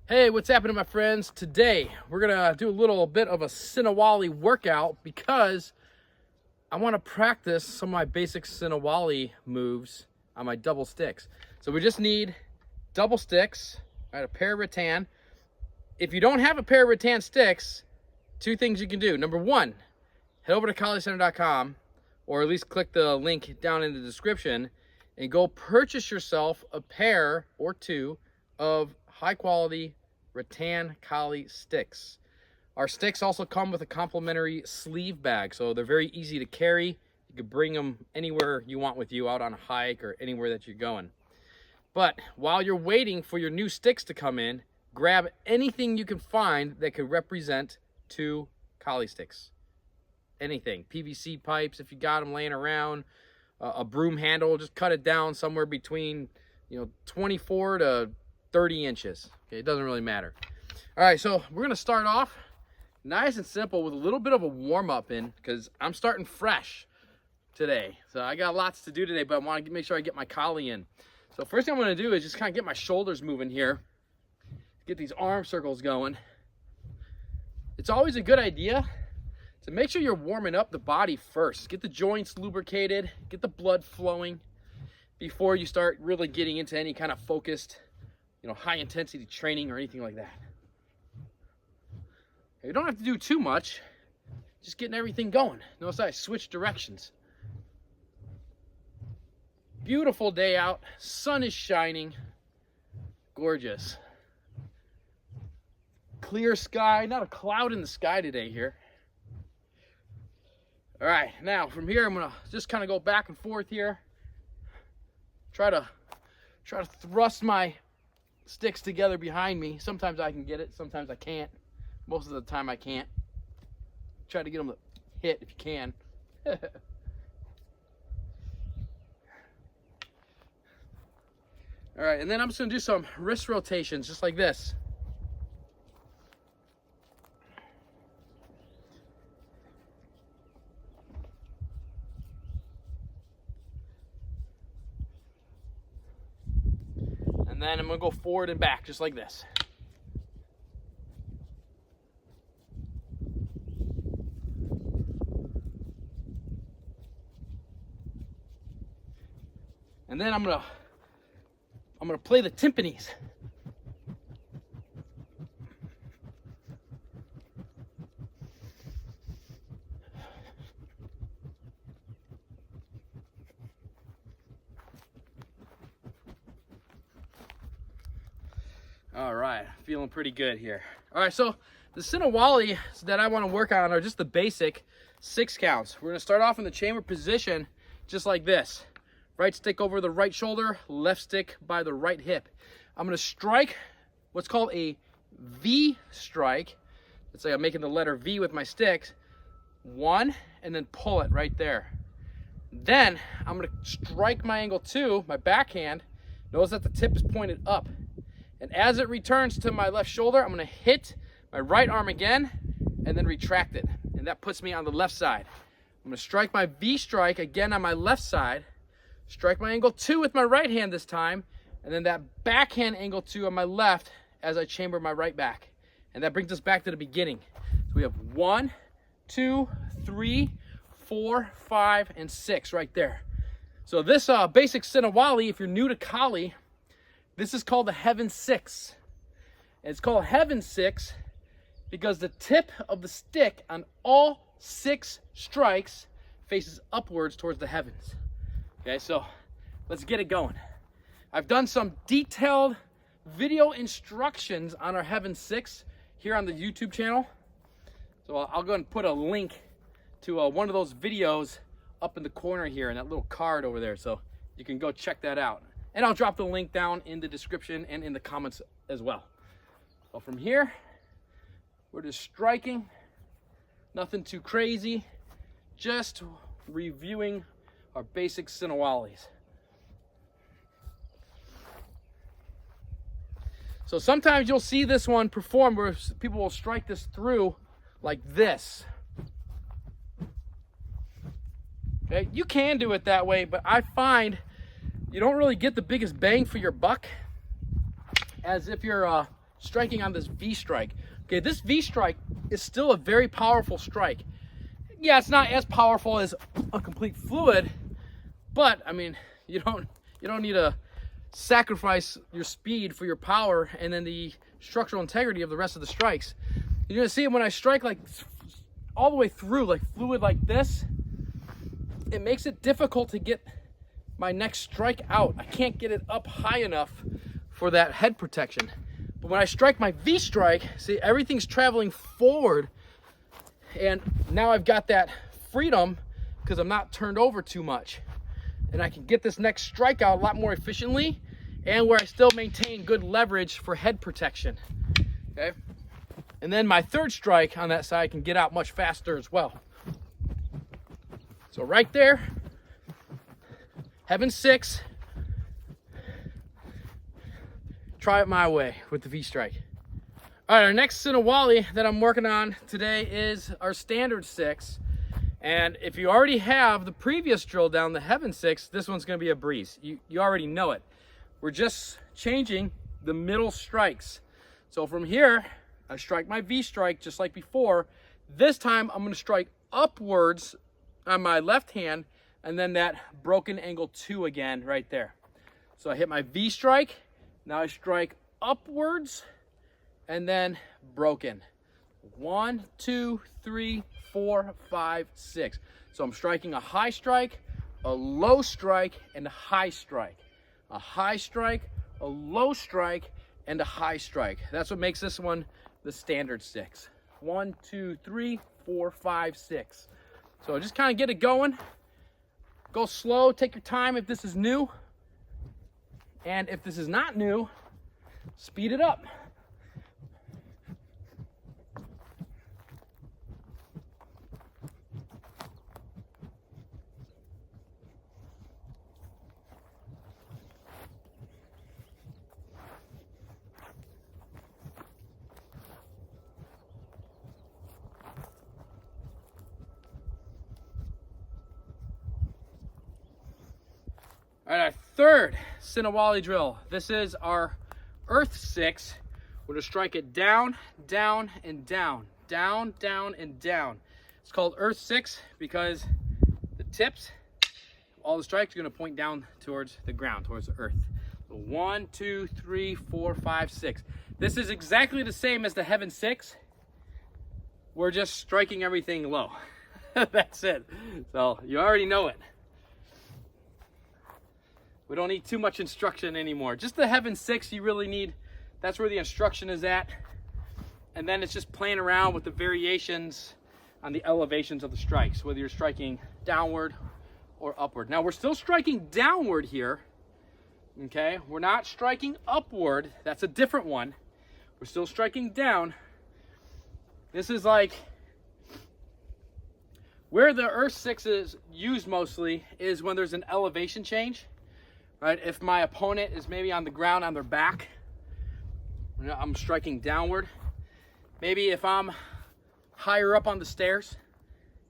Hey, what's happening, my friends? Today, we're gonna do a little bit of a Sinawali workout because I wanna practice some of my basic Sinawali moves on my double sticks. So we just need double sticks, right, a pair of rattan. If you don't have a pair of rattan sticks, two things you can do. Number one, head over to collegecenter.com, or at least click the link down in the description and go purchase yourself a pair or two of high quality rattan collie sticks. Our sticks also come with a complimentary sleeve bag, so they're very easy to carry. You can bring them anywhere you want with you, out on a hike or anywhere that you're going. But while you're waiting for your new sticks to come in, grab anything you can find that could represent two collie sticks. Anything, PVC pipes if you got them laying around, a broom handle, just cut it down somewhere between 24 to 30 inches. Okay, it doesn't really matter. All right, so we're gonna start off nice and simple with a little bit of a warm-up in, because I'm starting fresh today. So I got lots to do today, but I want to make sure I get my collie in. So first thing I'm gonna do is just kind of get my shoulders moving here, get these arm circles going. It's always a good idea to make sure you're warming up the body first. Get the joints lubricated, get the blood flowing before you start really getting into any kind of focused, high intensity training or anything like that. You don't have to do too much, just getting everything going. Notice I switch directions. Beautiful day out, sun is shining, gorgeous. Clear sky, not a cloud in the sky today here. All right, now from here I'm gonna just kind of go back and forth here. Try to thrust my sticks together behind me. Sometimes I can get it, sometimes I can't. Most of the time I can't. Try to get them to hit if you can. All right, and then I'm just gonna do some wrist rotations just like this. And then I'm gonna go forward and back just like this. And then I'm gonna play the timpanis. All right, feeling pretty good here. All right, so the Sinawali that I want to work on are just the basic 6 counts. We're gonna start off in the chamber position just like this. Right stick over the right shoulder, left stick by the right hip. I'm gonna strike what's called a V strike. It's like I'm making the letter V with my sticks. 1, and then pull it right there. Then I'm gonna strike my angle 2, my backhand. Notice that the tip is pointed up. And as it returns to my left shoulder, I'm gonna hit my right arm again and then retract it. And that puts me on the left side. I'm gonna strike my V strike again on my left side, strike my angle 2 with my right hand this time, and then that backhand angle 2 on my left as I chamber my right back. And that brings us back to the beginning. So we have 1, 2, 3, 4, 5, and 6 right there. So this basic Sinawali, if you're new to collie, this is called the Heaven 6. And it's called Heaven 6 because the tip of the stick on all 6 strikes faces upwards towards the heavens. Okay, so let's get it going. I've done some detailed video instructions on our Heaven 6 here on the YouTube channel. So I'll go and put a link to one of those videos up in the corner here in that little card over there, so you can go check that out. And I'll drop the link down in the description and in the comments as well. So from here, we're just striking. Nothing too crazy. Just reviewing our basic Sinawalis. So sometimes you'll see this one performed where people will strike this through like this. Okay, you can do it that way, but I find you don't really get the biggest bang for your buck as if you're striking on this V strike. Okay, this V strike is still a very powerful strike. Yeah, it's not as powerful as a complete fluid, but I mean, you don't need to sacrifice your speed for your power and then the structural integrity of the rest of the strikes. You're gonna see when I strike like all the way through, like fluid like this, it makes it difficult to get my next strike out. I can't get it up high enough for that head protection. But when I strike my V strike, see, everything's traveling forward, and now I've got that freedom because I'm not turned over too much, and I can get this next strike out a lot more efficiently, and where I still maintain good leverage for head protection. Okay, and then my third strike on that side can get out much faster as well. So right there, Heaven 6. Try it my way with the V strike. All right, our next Sinawali that I'm working on today is our standard 6. And if you already have the previous drill down, the Heaven 6, this one's gonna be a breeze. You already know it. We're just changing the middle strikes. So from here, I strike my V strike just like before. This time I'm gonna strike upwards on my left hand, and then that broken angle 2 again right there. So I hit my V strike, now I strike upwards, and then broken. 1, 2, 3, 4, 5, 6. So I'm striking a high strike, a low strike, and a high strike. A high strike, a low strike, and a high strike. That's what makes this one the standard 6. 1, 2, 3, 4, 5, 6. So just kind of get it going. Go slow, take your time if this is new. And if this is not new, speed it up. All right, our third Sinawali drill. This is our Earth 6. We're gonna strike it down, down, and down. Down, down, and down. It's called Earth 6 because the tips, all the strikes are gonna point down towards the ground, towards the earth. So 1, 2, 3, 4, 5, 6. This is exactly the same as the Heaven 6. We're just striking everything low. That's it. So you already know it. We don't need too much instruction anymore. Just the Heaven 6 you really need. That's where the instruction is at. And then it's just playing around with the variations on the elevations of the strikes, whether you're striking downward or upward. Now we're still striking downward here, okay? We're not striking upward. That's a different one. We're still striking down. This is like where the Earth 6 is used mostly is when there's an elevation change. Right, if my opponent is maybe on the ground on their back, I'm striking downward. Maybe if I'm higher up on the stairs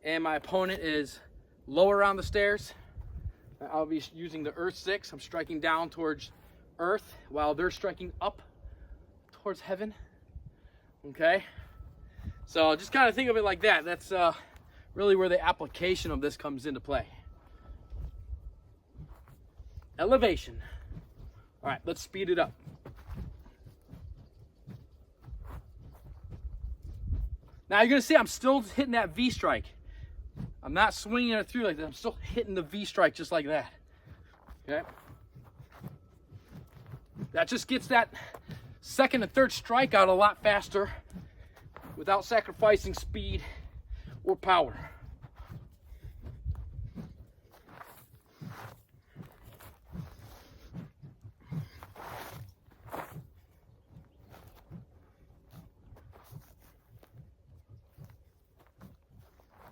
and my opponent is lower on the stairs, I'll be using the Earth 6. I'm striking down towards earth while they're striking up towards heaven. Okay, so just kind of think of it like that. That's really where the application of this comes into play. Elevation. All right, let's speed it up. Now you're gonna see I'm still hitting that V strike. I'm not swinging it through like that. I'm still hitting the V strike just like that. Okay. That just gets that second and third strike out a lot faster without sacrificing speed or power.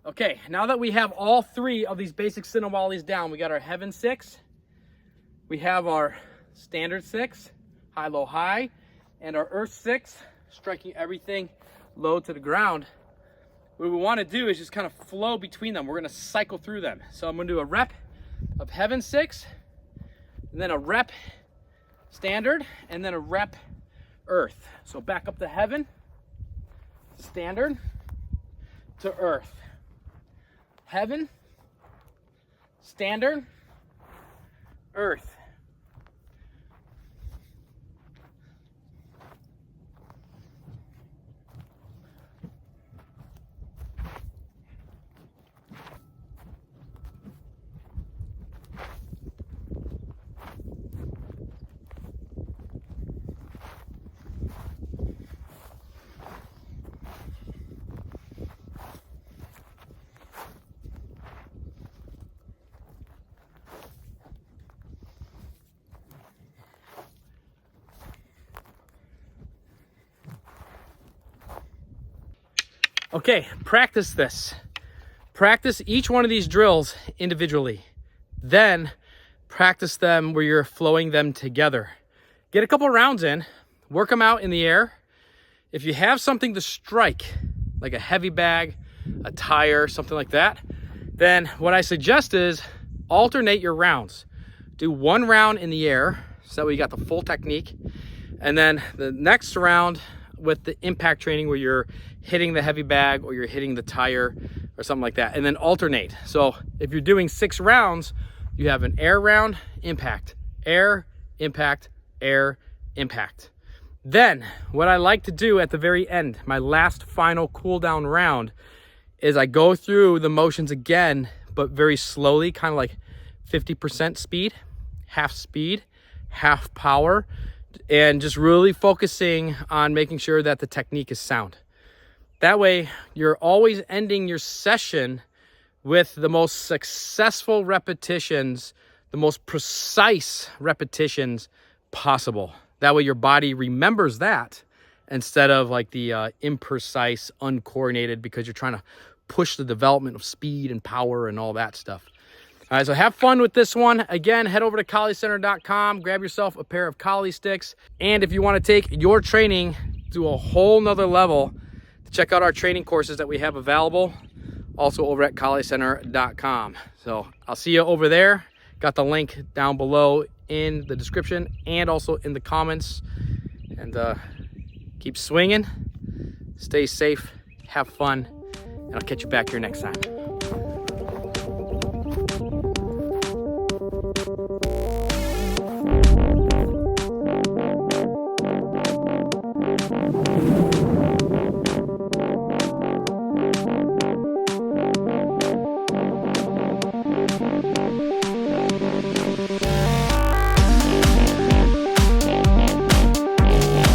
Okay, now that we have all three of these basic Sinawalis down, we got our Heaven 6, we have our Standard 6, high, low, high, and our Earth 6, striking everything low to the ground. What we want to do is just kind of flow between them. We're going to cycle through them. So I'm going to do a rep of Heaven 6, and then a rep Standard, and then a rep earth. So back up to heaven, standard, to earth. Heaven, standard, earth. Okay, practice this. Practice each one of these drills individually. Then practice them where you're flowing them together. Get a couple rounds in, work them out in the air. If you have something to strike, like a heavy bag, a tire, something like that, then what I suggest is alternate your rounds. Do one round in the air, so that way you got the full technique. And then the next round with the impact training where you're hitting the heavy bag or you're hitting the tire or something like that, and then alternate. So if you're doing 6 rounds, you have an air round, impact, air, impact, air, impact. Then what I like to do at the very end, my last final cool down round, is I go through the motions again, but very slowly, kind of like 50% speed, half power, and just really focusing on making sure that the technique is sound. That way, you're always ending your session with the most successful repetitions, the most precise repetitions possible. That way your body remembers that instead of like the imprecise, uncoordinated, because you're trying to push the development of speed and power and all that stuff. All right, so have fun with this one. Again, head over to colliecenter.com, grab yourself a pair of collie sticks. And if you want to take your training to a whole nother level, check out our training courses that we have available, also over at colliecenter.com. So I'll see you over there. Got the link down below in the description and also in the comments. And keep swinging, stay safe, have fun, and I'll catch you back here next time.